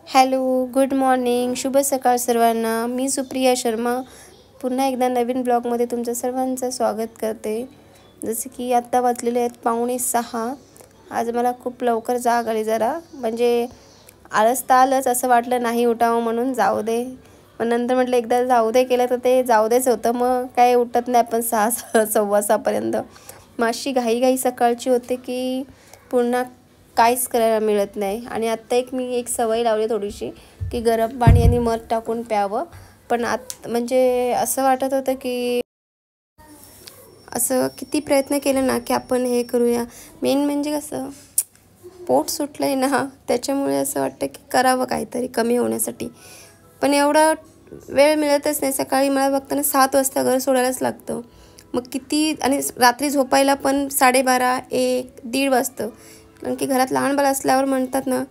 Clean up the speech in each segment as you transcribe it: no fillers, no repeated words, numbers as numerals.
Hello, good morning, शुभ सकाळ सर्वांना. मी सुप्रिया शर्मा पुन्हा एकदा नवीन ब्लॉगमध्ये तुमचं सर्वांचं स्वागत करते. जसं की आत्ता वाजलेले आहेत 5:45. आज मला खूप लवकर जाग आली जरा, म्हणजे आळस तर आलंच, असं वाटलं नाही उठावं म्हणून जाऊ दे. पण नंतर म्हटलं एकदा जाऊ दे केलं तर ते जाऊ देच होतं. मग काय उठत नाही आपण 6 सव्वा 6पर्यंत. मग अशी घाई सकाळची होते की पुन्हा काहीच करायला मिळत नाही. आणि आत्ता मी एक सवय लावली थोडीशी, की गरम पाणी आणि मध टाकून प्यावं. पण म्हणजे असं वाटत होतं की असं किती प्रयत्न केलं ना की आपण हे करूया. मेन म्हणजे कसं पोट सुटलं आहे ना, त्याच्यामुळे असं वाटतं की करावं काहीतरी कमी होण्यासाठी. पण एवढा वेळ मिळतच नाही. सकाळी मला बघताना 7 वाजता घर सोडायलाच लागतं. मग किती, आणि रात्री झोपायला पण 12:30, 1, 1:30 वाजतं. कारण की घरात लहान बाळ असल्यावर म्हणतात ना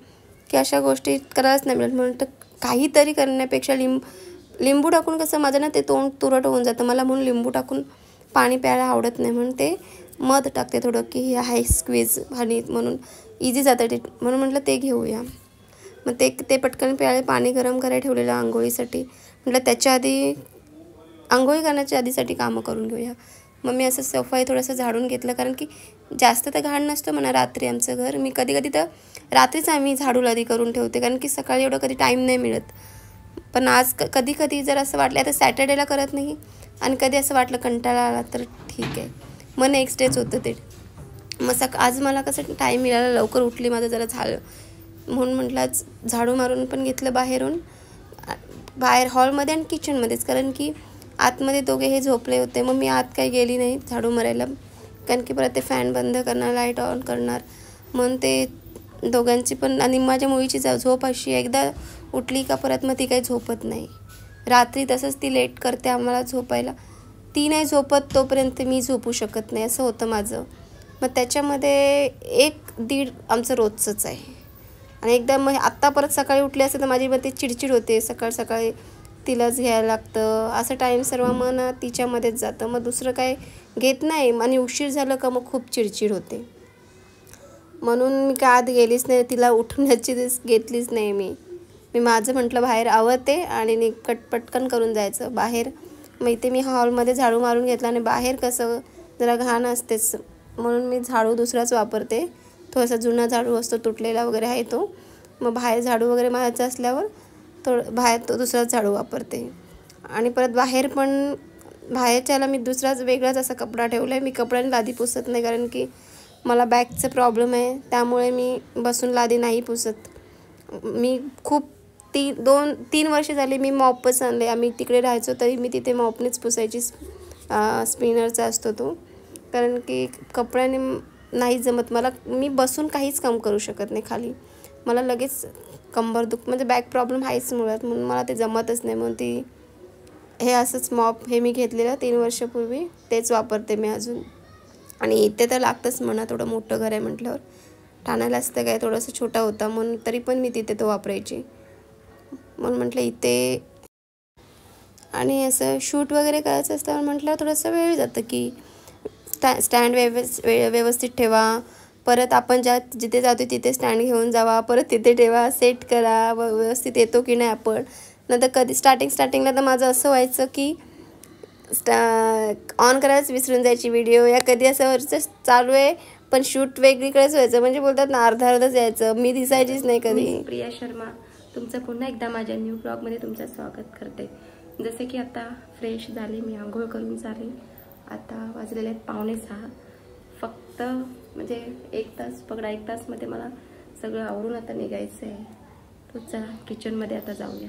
की अशा गोष्टी करायलाच नाही मिळत. म्हणतं काहीतरी करण्यापेक्षा लिंबू टाकून कसं माझं ना ते तोंड तुरट होऊन जातं. मला म्हणून लिंबू टाकून पाणी प्यायला आवडत नाही, म्हणून ते मध टाकते थोडं, की हे आहे स्क्वीज आणि म्हणून इझी जातं ते, म्हणून म्हटलं ते घेऊया. मग ते पटकन प्यायला पाणी गरम करायला ठेवलेलं आंघोळीसाठी. म्हटलं त्याच्या आधी आंघोळी करण्याच्या आधीसाठी कामं करून घेऊया. मग मी असं सफाई थोडंसं झाडून घेतलं, कारण की जास्त तर घाण नसतं म्हणा रात्री आमचं घर. मी कधी तर रात्रीच आम्ही झाडू लादी करून ठेवते, कारण की सकाळी एवढं कधी टाईम नाही मिळत. पण आज कधी जर असं वाटलं, आता सॅटर्डेला करत नाही, आणि कधी असं वाटलं कंटाळा आला तर ठीक आहे, मग नेक्स्ट डेच होतं ते. मग आज मला कसं टाईम मिळाला, लवकर उठली, माझं जरा झालं म्हणून म्हटलं आज झाडू मारून पण घेतलं बाहेर हॉलमध्ये आणि किचनमध्येच, कारण की आतमध्ये दोघे हे झोपले होते. मग मी आत काही गेली नाही झाडू मारायला, कारण की परत ते फॅन बंद करणार, लाईट ऑन करणार, म्हणून ते दोघांची पण. आणि माझ्या मुलीची झोप अशी, एकदा उठली का परत मग ती काही झोपत नाही. रात्री तसंच ती लेट करते आम्हाला झोपायला. ती नाही झोपत तोपर्यंत मी झोपू शकत नाही, असं होतं माझं. मग त्याच्यामध्ये 1-1:30 आमचं रोजचंच आहे. आणि एकदा मग आत्ता परत सकाळी उठले असेल तर माझी मग ती चिडचिड होते. सकाळी तिलाच घ्यायला लागतं, असं टाईम सर्व मन तिच्यामध्येच जातं. मग दुसरं काय घेत नाही, आणि उशीर झालं का मग खूप चिडचिड होते. म्हणून मी काय आत गेलीच नाही, तिला उठवण्याची घेतलीच नाही. मी माझं म्हटलं बाहेर आवरते आणि पटकन करून जायचं बाहेर. मग इथे मी हॉलमध्ये झाडू मारून घेतला, आणि बाहेर कसं जरा घाण असतेच, म्हणून मी झाडू दुसराच वापरते. थोडासा जुना झाडू असतो, तुटलेला वगैरे आहे तो. मग बाहेर झाडू वगैरे मारायचं असल्यावर बाहेर तो दुसराच झाडू वापरते. आणि परत बाहेरच्याला मी दुसराच वेगळाच असा कपडा ठेवला आहे. मी कपड्याने लादी पुसत नाही, कारण की मला बॅकचा प्रॉब्लेम आहे, त्यामुळे मी बसून लादी नाही पुसत. मी खूप 2-3 वर्ष झाली मी मॉपच आणले. आम्ही तिकडे राहायचो तरी मी तिथे मॉपनेच पुसायची, स्पिनरचा असतो तो, कारण की कपड्याने नाही जमत मला. मी बसून काहीच काम करू शकत नाही खाली, मला लगेच कंबर म्हणजे बॅक प्रॉब्लेम आहेच मुळात, म्हणून मला ते जमतच नाही. म्हणून हे असंच मॉप हे मी घेतलेलं 3 वर्षापूर्वी, तेच वापरते मी अजून. आणि इथे तर लागतंच म्हणा, थोडं मोठं घर आहे म्हटल्यावर. ठाण्याला असतं काय, थोडंसं छोटा होता म्हणून, तरी पण मी तिथे तो वापरायची, म्हणून म्हटलं इथे. आणि असं शूट वगैरे करायचं असतं म्हटल्यावर थोडंसं वेळ जातं, की स्टँड व्यवस्थित ठेवा, परत आपण जिथे जातो तिथे स्टँड घेऊन जावा, परत तिथे ठेवा, सेट करा, व्यवस्थित येतो की नाही आपण. नंतर कधी स्टार्टिंगला तर माझं असं व्हायचं की ऑन करायलाच विसरून जायची व्हिडिओ, या कधी असं चालू आहे पण शूट वेगळीकडेच व्हायचं, म्हणजे बोलतात ना अर्धच यायचं, मी दिसायचीच नाही कधी. प्रिया शर्मा तुमचं पुन्हा एकदा माझ्या न्यू ब्लॉगमध्ये तुमचं स्वागत करते. जसे की आता फ्रेश झाले, मी आंघोळ करून झाले. आता वाजलेले आहेत 5:45. फक्त म्हणजे 1 तास पकडा, 1 तासमध्ये मला सगळं आवरून आता निघायचं आहे. तर चला किचनमध्ये आता जाऊया.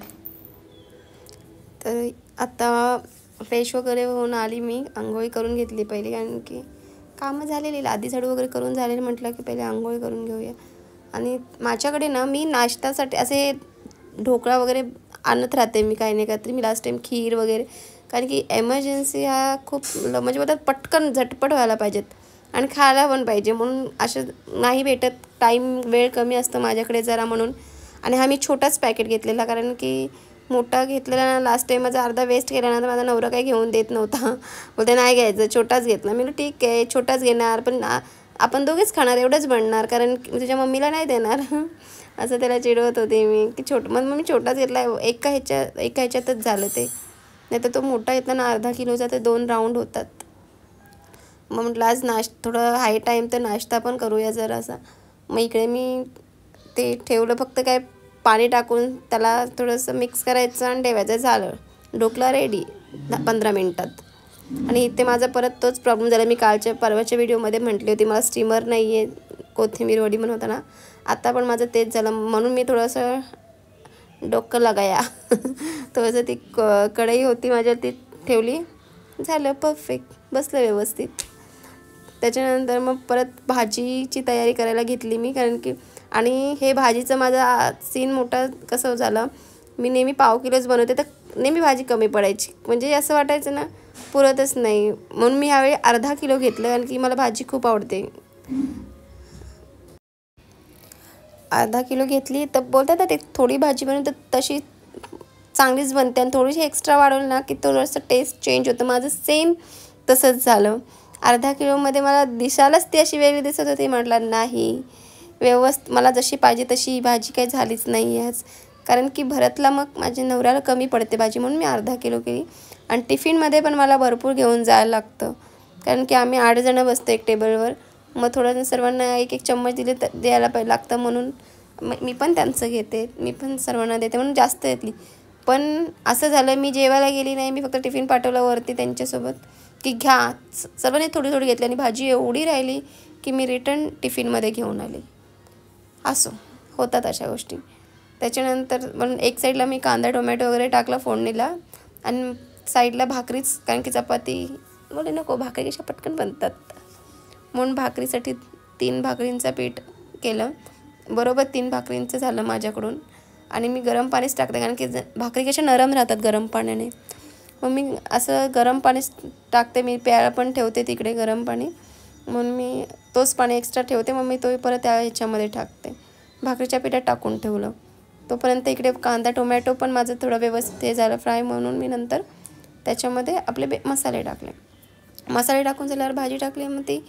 तर आता फ्रेश वगैरे होऊन आली, मी आंघोळी करून घेतली पहिले, कारण की कामं झालेली, लादी झाडू वगैरे करून झालेली, म्हटलं की पहिले आंघोळी करून घेऊया. आणि माझ्याकडे ना मी नाश्त्यासाठी असे ढोकळा वगैरे आणत राहते, मी काही नाही काहीतरी. मी लास्ट टाईम खीर वगैरे, कारण की एमर्जन्सी हा खूप म्हणजे बोलतात पटकन झटपट व्हायला पाहिजेत आणि खायला पण पाहिजे, म्हणून असं नाही भेटत, टाईम वेळ कमी असतं माझ्याकडे जरा, म्हणून. आणि हा मी छोटाच पॅकेट घेतलेला, कारण की मोठा घेतलेला ना लास्ट टाईम माझा अर्धा वेस्ट केल्यानंतर माझा नवरा काही घेऊन देत नव्हता, बोलते नाही घ्यायचं, छोटाच घेतला. मी ठीक आहे छोटाच घेणार, पण आपण दोघेच खाणार, एवढंच बनणार, कारण तुझ्या मम्मीला नाही देणार. असं त्याला चिडवत होते मी की मग मी छोटाच घेतला, एका ह्याच्यातच झालं ते. नाही तर तो मोठा घेतला ना अर्धा किलोचा, ते 2 राऊंड होतात. मग म्हटलं आज थोडं हाय टाईम तर नाश्ता पण करूया जरासा. मग इकडे मी ते ठेवलं, फक्त काय पाणी टाकून त्याला थोडंसं मिक्स करायचं आणि ठेवायचं, झालं ढोकळा रेडी 15 मिनटात. आणि इथे माझा परत तोच प्रॉब्लेम झाला. मी परवाच्या व्हिडिओमध्ये म्हटली होती मला स्टीमर नाही आहे कोथिंबीर वडी बनवताना. आता पण माझं तेच झालं, म्हणून मी थोडंसं डोकं लगाया थोडंसं ती कढई होती माझ्या, ती ठेवली, झालं परफेक्ट, बसलं व्यवस्थित. त्याच्यानंतर मग परत भाजीची तयारी करायला घेतली मी, कारण की आणि हे भाजीचं माझा सीन मोठा कसं झालं, मी नेहमी पाव किलोच बनवते तर नेहमी भाजी कमी पडायची, म्हणजे असं वाटायचं ना पुरतच नाही. म्हणून मी ह्यावेळी अर्धा किलो घेतलं, कारण की मला भाजी खूप आवडते. अर्धा किलो घेतली तर बोलतात ना ते थोडी भाजी बनवली तर तशी चांगलीच बनते, आणि थोडीशी एक्स्ट्रा वाढवली ना की थोडंसं टेस्ट चेंज होतं. माझं सेम तसंच झालं. अर्धा किलोमध्ये मला दिसायलाच ती अशी वेगळी दिसत होती. म्हटलं नाही, मला जशी पाहिजे तशी भाजी काही झालीच नाही आज, कारण की भरतला मग माझ्या नवऱ्याला कमी पडते भाजी, म्हणून मी अर्धा किलो केली. आणि टिफिनमध्ये पण मला भरपूर घेऊन जायला लागतं, कारण की आम्ही 8 जणं बसतो एक टेबलवर. मग थोडं सर्वांना एक चम्मच द्यायला लागतं, म्हणून मी पण त्यांचं घेते, मी पण सर्वांना देते, म्हणून जास्त घेतली. पण असं झालं, मी जेवायला गेली नाही, मी फक्त टिफिन पाठवलं वरती त्यांच्यासोबत की घ्या. सर्वांनी थोडी थोडी घेतली आणि भाजी एवढी राहिली की मी रिटर्न टिफिनमध्ये घेऊन आले. असो, होतात अशा गोष्टी. त्याच्यानंतर पण एक साईडला मी कांदा टोमॅटो वगैरे टाकला फोडणीला, आणि साईडला भाकरीच, कारण की चपाती बोले नको, भाकरी कशा पटकन बनतात, म्हणून भाकरीसाठी 3 भाकरींचं पीठ केलं. बरोबर 3 भाकरींचं झालं माझ्याकडून. आणि मी गरम पाणीच टाकते, कारण की भाकरी कशा नरम राहतात गरम पाण्याने. मग मी असं गरम पाणीच टाकते, मी प्यायला पण ठेवते तिकडे गरम पाणी, म्हणून मी तोच पाणी एक्स्ट्रा ठेवते. मग मी तो परत त्या ह्याच्यामध्ये टाकते, भाकरीच्या पिठात टाकून ठेवलं. तोपर्यंत इकडे कांदा टोमॅटो पण माझं थोडं व्यवस्थित हे झालं फ्राय, म्हणून मी नंतर त्याच्यामध्ये आपले मसाले टाकले. मसाले टाकून झाल्यावर भाजी टाकली. मग ती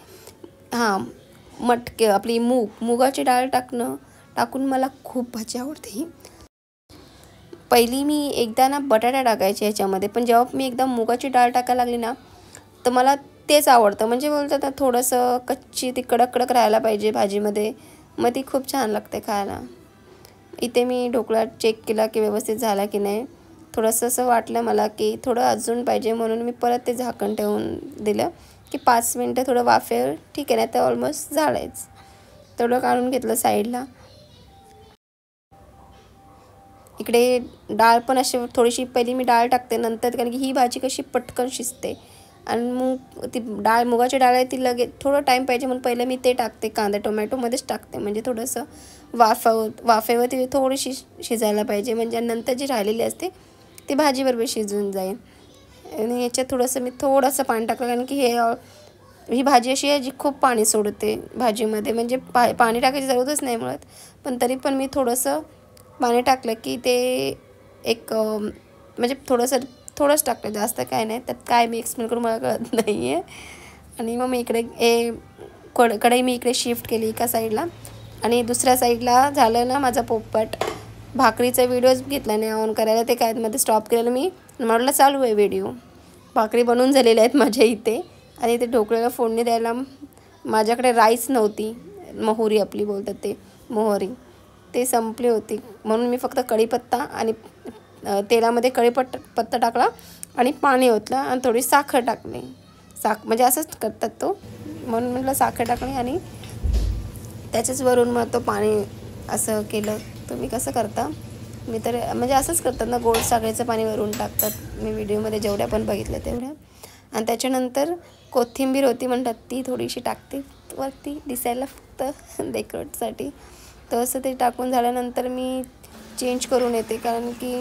मटके आपली मुगाची डाळ टाकून मला खूप भाजी आवडते ही. पहिली मी एकदा ना बटाटा टाकायचे ह्याच्यामध्ये, पण जेव्हा मी एकदा मुगाची डाळ टाकायला लागली ना तर मला तेच आवडतं. म्हणजे बोलतात ना थोडंसं कच्ची ती कडक राहायला पाहिजे भाजीमध्ये, मग ती खूप छान लागते खायला. इथे मी ढोकळा चेक केला की व्यवस्थित झाला की नाही. थोडंसं असं वाटलं मला की थोडं अजून पाहिजे, म्हणून मी परत ते झाकण ठेवून दिलं की 5 मिनटं थोडं वाफेवर, ठीक आहे, नाही तर ऑलमोस्ट झालंच. थोडं काढून घेतलं साईडला. इकडे डाळ पण अशी थोडीशी पहिली मी डाळ टाकते नंतर, कारण की ही भाजी कशी पटकन शिजते, आणि मग ती मुगाची डाळ आहे ती लगेच थोडं टाईम पाहिजे, म्हणून पहिलं मी ते टाकते, कांदा टोमॅटोमध्येच टाकते, म्हणजे थोडंसं वाफेवर ती थोडीशी शिजायला पाहिजे, म्हणजे नंतर जी राहिलेली असते ती भाजीबरोबर शिजून जाईल. आणि याच्यात थोडंसं मी थोडंसं पाणी टाकलं, कारण की ही भाजी अशी आहे जी खूप पाणी सोडते भाजीमध्ये, म्हणजे पाणी टाकायची जरूरतच नाही मुळात, पण तरी पण मी थोडंसं पाणी टाकलं की ते एक म्हणजे थोडंच टाकलं, जास्त काय नाही त्यात, काय मी एक्सप्लेन करून मला कळत नाही आहे. आणि मग मी इकडे कढई मी इकडे शिफ्ट केली एका साईडला, आणि दुसऱ्या साईडला झालं ना माझा पोपट. भाकरीचा व्हिडिओज घेतला नाही ऑन करायला, ते काय मध्ये स्टॉप केलेलं मी, म्हटलं चालू आहे व्हिडिओ. भाकरी बनवून झालेल्या आहेत माझ्या इथे, आणि इथे ढोकळ्याला फोडणी द्यायला माझ्याकडे राईस नव्हती, मोहरी आपली बोलतात ते मोहरी, ते संपली होती, म्हणून मी फक्त कढीपत्ता आणि तेलामध्ये कढीपत्ता टाकला आणि पाणी ओतलं आणि थोडी साखर टाकली. म्हणजे असंच करतात तो, म्हणून म्हटलं साखर टाकली आणि त्याच्याच वरून मग तो पाणी असं केलं. तुम्ही कसं करता? मी तर म्हणजे असंच करतात ना, गोड साखरेचं पाणी वरून टाकतात, मी व्हिडिओमध्ये जेवढ्या पण बघितल्या तेवढ्या. आणि त्याच्यानंतर कोथिंबीर होती म्हणतात ती थोडीशी टाकते वरती दिसायला, फक्त डेकोरेटसाठी. तर असं ते टाकून झाल्यानंतर मी चेंज करून येते, कारण की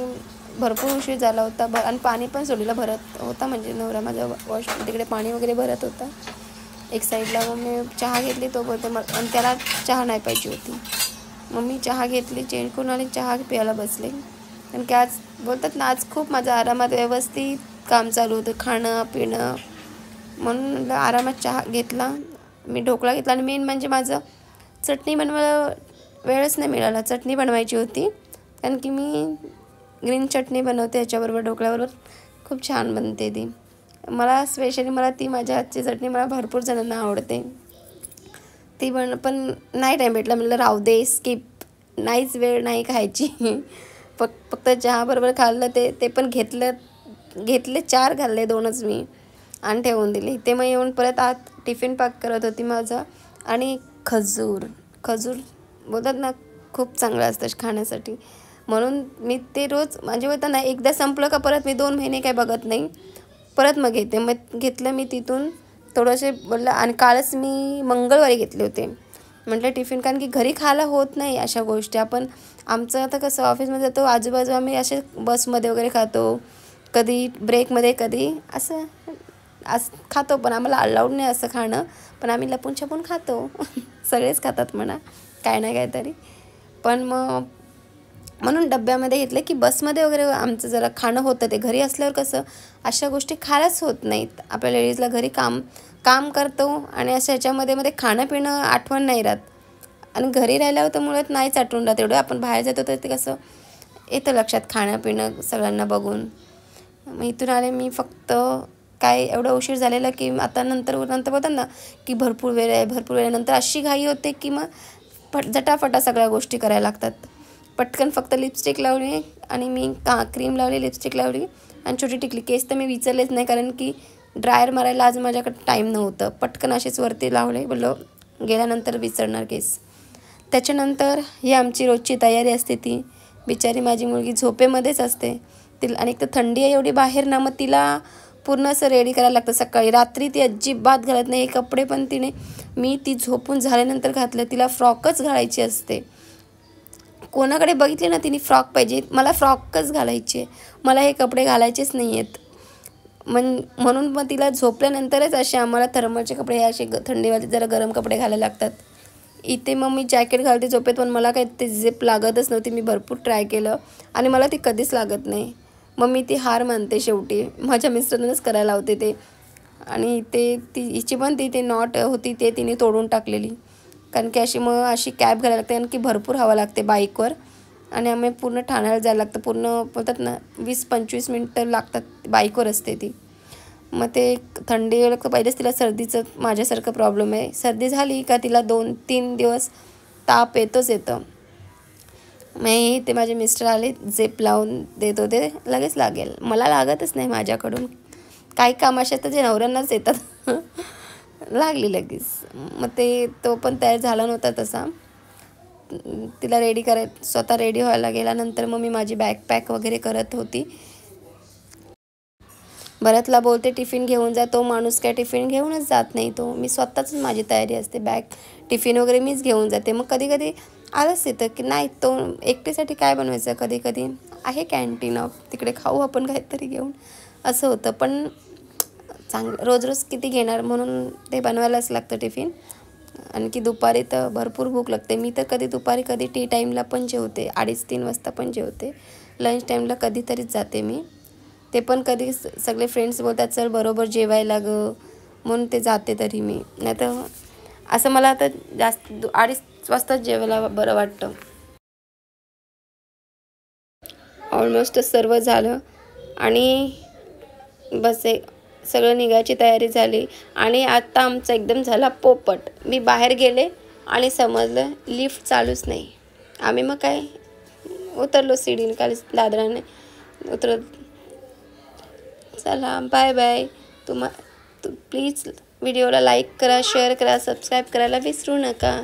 भरपूर उशीर झाला होता. आणि पाणी पण सोडीला भरत होता, म्हणजे नवरा माझा तिकडे पाणी वगैरे भरत होता एक साईडला. मग मी चहा घेतली, तो बोलतो मग, आणि त्याला चहा नाही पाहिजे होती, मग मी चहा घेतली, चेंज करून आली, चहा प्यायला बसले. कारण की आज बोलतात ना आज खूप माझं आरामात व्यवस्थित काम चालू होतं, खाणं पिणं, म्हणून आरामात चहा घेतला मी, ढोकळा घेतला. आणि मेन म्हणजे माझं चटणी बनवायला वेळच नाही मिळाला. चटणी बनवायची होती कारण की मी ग्रीन चटणी बनवते याच्याबरोबर, ढोकळ्याबरोबर खूप छान बनते ती. मला स्पेशली मला ती माझ्या हातची चटणी मला भरपूर जणांना आवडते. ती पण नाही टाईम भेटला, म्हणलं राहू दे, स्किप, नाहीच वेळ नाही खायची. फक्त चहाबरोबर खाल्लं ते पण घेतले 4 खाल्ले, 2च मी आणि ठेवून दिले. ते मग येऊन परत आत टिफिन पॅक करत होती माझा. आणि खजूर बोलतात ना खूप चांगलं असतं खाण्यासाठी, म्हणून मी ते रोज म्हणजे होतं ना, एकदा संपलं का परत मी 2 महिने काय बघत नाही, परत मग घेते. मग घेतलं मी तिथून थोडंसे बोललं. आणि कालच मी मंगळवारी घेतले होते म्हटलं टिफिन, कारण की घरी खायला होत नाही अशा गोष्टी. आमचं आता कसं ऑफिसमध्ये जातो, आजूबाजू आम्ही असे बसमध्ये वगैरे खातो, कधी ब्रेकमध्ये, कधी असं खातो. पण आम्हाला अलाउड नाही असं खाणं, पण आम्ही लपून छपून खातो. सगळेच खातात म्हणा, काय ना काय तरी. पण मग म्हणून डब्यामध्ये घेतलं की बसमध्ये वगैरे आमचं जरा खाणं होतं. ते घरी असल्यावर कसं अशा गोष्टी खायलाच होत नाहीत. आपल्या लेडीजला घरी काम करतो आणि असं ह्याच्यामध्ये खाणं पिणं आठवण नाही राहत. आणि घरी राहिल्यावर तर मुळात नाहीच आठवण राहत एवढं. आपण बाहेर जातो तर ते कसं येतं लक्षात खाणं पिणं सगळ्यांना बघून. मग इथून आले मी, फक्त काय एवढं उशीर झालेला की आता नंतर बोलतात ना की भरपूर वेळ आहे. नंतर अशी घाई होते की मग झटाफटा सगळ्या गोष्टी करायला लागतात. पटकन फक्त लिपस्टिक लावली आणि मी क्रीम लावली, लिपस्टिक लावली आणि छोटी टिकली. केस तर मी विचारलेच नाही, कारण की ड्रायर मारायला आज माझ्याकडे टाईम नव्हतं. पटकन असेच वरती लावले, बोललो गेल्यानंतर विसरणार केस. त्याच्यानंतर ही आमची रोजची तयारी असते. ती बिचारी माझी मुलगी झोपेमध्येच असते. तिला आणि एक तर थंडी आहे एवढी बाहेर ना, मग तिला पूर्ण असं रेडी करायला लागतं सकाळी. रात्री ती अजिबात घालत नाही. हे कपडे पण मी ती झोपून झाल्यानंतर घातलं. तिला फ्रॉकच घालायची असते. कोणाकडे बघितले ना तिने फ्रॉक पाहिजे, मला फ्रॉकच घालायची, मला हे कपडे घालायचेच नाही आहेत. म्हणून मग तिला झोपल्यानंतरच असे आम्हाला थर्मलचे कपडे, हे असे थंडीवाले जरा गरम कपडे घालायला लागतात. इथे मग मी जॅकेट घालते झोपेत, पण मला काही ते झिप लागतच नव्हती. मी भरपूर ट्राय केलं आणि मला ती कधीच लागत नाही. मग मी ती हार मानते शेवटी, माझ्या मिस्टरांनाच करायला लावते ते. आणि हिची पण ती नॉट होती ते तिने तोडून टाकलेली, कारण की अशी कॅब घालायला लागते, कारण की भरपूर हवा लागते बाईकवर. आणि आम्ही पूर्ण ठाण्याला जायला लागतं. पूर्ण बोलतात ना 20-25 मिनटं लागतात, बाईकवर असते ती. मग ते थंडी लागतं. पहिलेच तिला सर्दीचं माझ्यासारखं प्रॉब्लेम आहे. सर्दी झाली का तिला 2-3 दिवस ताप येतं. मग ते माझे मिस्टर आले, झेप लावून देत होते, लगेच लागेल. मला लागतच नाही माझ्याकडून. काही काम असे तर जे नवऱ्यांनाच येतात. लागली लगेच. मग तो पण तयार झाला नव्हता तसा. तिला स्वतः रेडी व्हायला गेल्यानंतर मग मी माझी बॅग पॅक वगैरे करत होती. भरतला बोलते टिफिन घेऊन जा. तो माणूस काय टिफिन घेऊनच जात नाही. मी स्वतःच माझी तयारी असते, बॅग टिफिन वगैरे मीच घेऊन जाते. मग कधी कधी आलंच येतं की नाही, तो एकटीसाठी काय बनवायचं. कधी कधी आहे कॅन्टीन, तिकडे खाऊ आपण काहीतरी घेऊन, असं होतं. पण रोज किती घेणार, म्हणून ते बनवायलाच लागतं टिफिन. आणखी दुपारी तर भरपूर भूक लागते. मी तर कधी दुपारी कधी टी टाईमला पण जेवते, 2:30-3 वाजता पण जेवते. लंच टाईमला कधीतरीच जाते मी. ते पण कधी सगळे फ्रेंड्स बोलतात चल बरोबर जेवायला गं, म्हणून ते जाते. तरी मी नाही तर असं मला आता जास्त 2:30 वाजताच जेवायला बरं वाटतं. ऑलमोस्ट सर्व झालं आणि बस सगळं निघायची तयारी झाली. आणि आता आमचा एकदम झाला पोपट. मी बाहेर गेले आणि समजलं लिफ्ट चालूच नाही. आम्ही मग काय उतरलो सीडीने, खाली दादराने उतरत. चला बाय बाय. प्लीज व्हिडिओला लाईक करा, शेअर करा, सबस्क्राईब करायला विसरू नका.